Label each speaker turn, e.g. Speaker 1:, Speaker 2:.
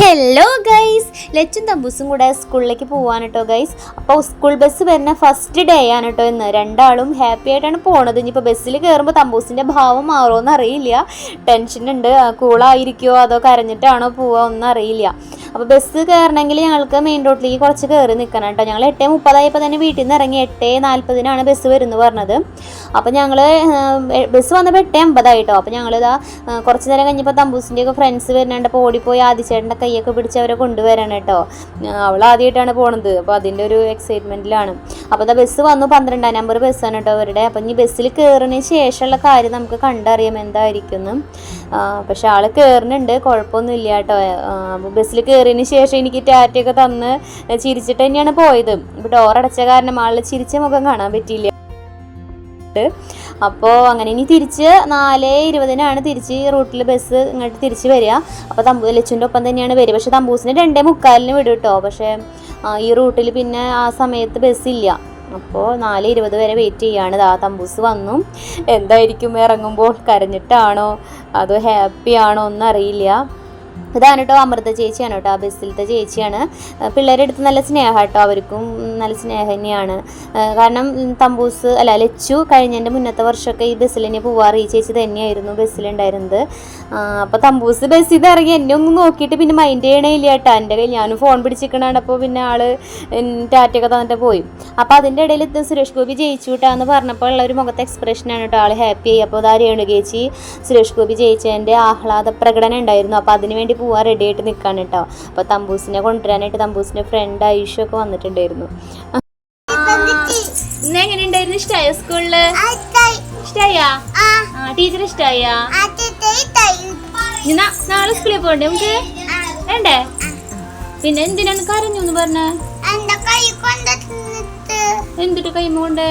Speaker 1: Hello guys, ലച്ചും തമ്പൂസും കൂടെ സ്കൂളിലേക്ക് പോവാണ് കേട്ടോ ഗൈസ്. അപ്പോൾ സ്കൂൾ ബസ് വരുന്ന ഫസ്റ്റ് ഡേ ആണ് കേട്ടോ ഇന്ന്. രണ്ടാളും ഹാപ്പി ആയിട്ടാണ് പോണത്. ഇനിയിപ്പോൾ ബസ്സിൽ കയറുമ്പോൾ തമ്പൂസിൻ്റെ ഭാവം മാറുമോ അറിയില്ല. ടെൻഷനുണ്ട്, കൂളായിരിക്കുമോ അതോ കരഞ്ഞിട്ടാണോ പോവുക ഒന്നും അറിയില്ല. അപ്പോൾ ബസ് കയറണമെങ്കിൽ ഞങ്ങൾക്ക് മെയിൻ റോഡിലേക്ക് കുറച്ച് കയറി നിൽക്കണം കേട്ടോ. ഞങ്ങൾ 8:30 തന്നെ വീട്ടിൽ നിന്ന് ഇറങ്ങി 8:40 ബസ് വരുന്നു പറഞ്ഞത്. അപ്പോൾ ഞങ്ങൾ ബസ് വന്നപ്പോൾ 8:50 കേട്ടോ. അപ്പോൾ ഞങ്ങളിതാ കുറച്ച് നേരം കഴിഞ്ഞപ്പോൾ തമ്പൂസിൻ്റെയൊക്കെ ഫ്രണ്ട്സ് വരുന്നുണ്ട്. അപ്പോൾ ഓടിപ്പോയി ആദിച്ചേട്ടൻ്റെ കൈയൊക്കെ പിടിച്ച് അവരെ കൊണ്ടുവരണം കേട്ടോ. അവൾ ആദ്യമായിട്ടാണ് പോണത്. അപ്പോൾ അതിൻ്റെ ഒരു എക്സൈറ്റ്മെൻറ്റിലാണ്. അപ്പോൾ ഇതാ ബസ് വന്നു, 12 നമ്പർ ബസ്സാണ് കേട്ടോ അവരുടെ. അപ്പം ഇനി ബസ്സിൽ കയറുന്നതിന് ശേഷമുള്ള കാര്യം നമുക്ക് കണ്ടറിയാം എന്തായിരിക്കും. പക്ഷെ ആൾ കയറുന്നുണ്ട്, കുഴപ്പമൊന്നുമില്ല കേട്ടോ. ബസ്സിൽ കയറിയതിന് ശേഷം എനിക്ക് ടാറ്റയൊക്കെ തന്ന് ചിരിച്ചിട്ട് തന്നെയാണ് പോയത്. ഇപ്പോൾ ഡോറടച്ച കാരണം ആൾ ചിരിച്ച മുഖം കാണാൻ പറ്റിയില്ല. അപ്പോൾ അങ്ങനെ ഇനി തിരിച്ച് 4:20 തിരിച്ച് റൂട്ടിൽ ബസ് ഇങ്ങോട്ട് തിരിച്ച് വരിക. അപ്പോൾ ലച്ചുൻ്റെ ഒപ്പം തന്നെയാണ് വരിക. പക്ഷേ തമ്പൂസിന് 2:45 വിടും കേട്ടോ. പക്ഷേ ഈ റൂട്ടിൽ പിന്നെ ആ സമയത്ത് ബസ്സില്ല. അപ്പോൾ 4:20 വരെ വെയിറ്റ് ചെയ്യാണ്. തമ്പൂസ് വന്നു. എന്തായിരിക്കും ഇറങ്ങുമ്പോൾ, കരഞ്ഞിട്ടാണോ അതോ ഹാപ്പി ആണോ ഒന്നും അറിയില്ല. ഇതാണ് കേട്ടോ അമൃത ചേച്ചിയാണ് കേട്ടോ, ആ ബസ്സിലത്തെ ചേച്ചിയാണ്. പിള്ളേരുടെ അടുത്ത് നല്ല സ്നേഹം കേട്ടോ, അവർക്കും നല്ല സ്നേഹം തന്നെയാണ്. കാരണം ലച്ചു കഴിഞ്ഞതിൻ്റെ മുന്നത്തെ വർഷമൊക്കെ ഈ ബസ്സിൽ തന്നെ പോവാറ്. ഈ ചേച്ചി തന്നെയായിരുന്നു ബസ്സിലുണ്ടായിരുന്നത്. അപ്പോൾ തമ്പൂസ് ബസ്സിൽ നിന്ന് ഇറങ്ങി എന്നെ ഒന്നും നോക്കിയിട്ട് പിന്നെ മൈൻഡ് ചെയ്യണേ ഇല്ല കേട്ടോ. എൻ്റെ കയ്യിൽ ഞാനും ഫോൺ പിടിച്ചിരിക്കണാണ്. അപ്പോൾ പിന്നെ ആള് ടാറ്റയൊക്കെ തന്നിട്ട് പോയി. അപ്പോൾ അതിൻ്റെ ഇടയിൽ സുരേഷ് ഗോപി ജയിച്ചു കിട്ടാന്ന് പറഞ്ഞപ്പോൾ ഉള്ള ഒരു മുഖത്തെ എക്സ്പ്രഷനാണ് കേട്ടോ, ആൾ ഹാപ്പി ആയി. അപ്പോൾ അതാ രേണുകേച്ചി സുരേഷ് ഗോപി ജയിച്ചതിൻ്റെ ആഹ്ലാദ പ്രകടനം ഉണ്ടായിരുന്നു. അപ്പോൾ അതിന് വേണ്ടി പോവാൻ റെഡി ആയിട്ട് നിൽക്കാണ് കേട്ടോ. അപ്പോൾ തമ്പൂസിനെ കൊണ്ടുവരാനായിട്ട് തമ്പൂസിൻ്റെ ഫ്രണ്ട് ഐഷു ഒക്കെ വന്നിട്ടുണ്ടായിരുന്നു. ഇന്ന് എങ്ങനെയുണ്ടായിരുന്നു? ഇഷ്ടമായോ സ്കൂളില്? ഇഷ്ടായാ? ടീച്ചർ ഇഷ്ടായാ? നാളെ സ്കൂളിൽ പോകണ്ടേ നമുക്ക്? വേണ്ടേ? പിന്നെ എന്തിനാണ് കരഞ്ഞു എന്ന് പറഞ്ഞ? എന്തിട്ട് കൈമ കൊണ്ട്